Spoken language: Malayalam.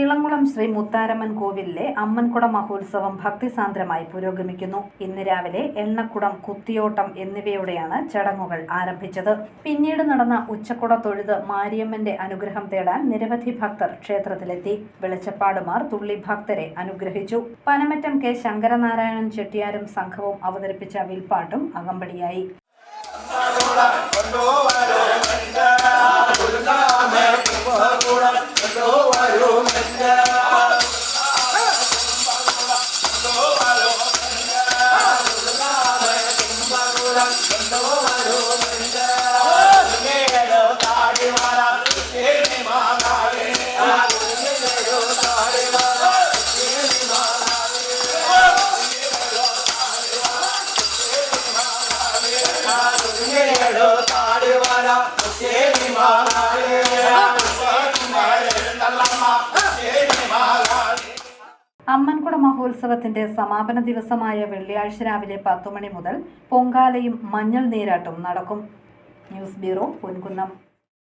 ഇളംകുളം ശ്രീ മുത്താരമ്മൻ കോവിലിലെ അമ്മൻകുട മഹോത്സവം ഭക്തിസാന്ദ്രമായി പുരോഗമിക്കുന്നു. ഇന്ന് രാവിലെ എണ്ണക്കുടം, കുത്തിയോട്ടം എന്നിവയോടെയാണ് ചടങ്ങുകൾ ആരംഭിച്ചത്. പിന്നീട് നടന്ന ഉച്ചക്കുട തൊഴുത് മാരിയമ്മന്റെ അനുഗ്രഹം തേടാൻ നിരവധി ഭക്തർ ക്ഷേത്രത്തിലെത്തി. വെളിച്ചപ്പാടുമാർ തുള്ളി ഭക്തരെ അനുഗ്രഹിച്ചു. പനമറ്റം കെ ശങ്കരനാരായണൻ ചെട്ടിയാരും സംഘവും അവതരിപ്പിച്ച വിൽപ്പാട്ടും അകമ്പടിയായി. അമ്മൻകുട മഹോത്സവത്തിന്റെ സമാപന ദിവസമായ വെള്ളിയാഴ്ച രാവിലെ 10 മണി മുതൽ പൊങ്കാലയും മഞ്ഞൾ നീരാട്ടും നടക്കും. News bureau, Ponkunnam.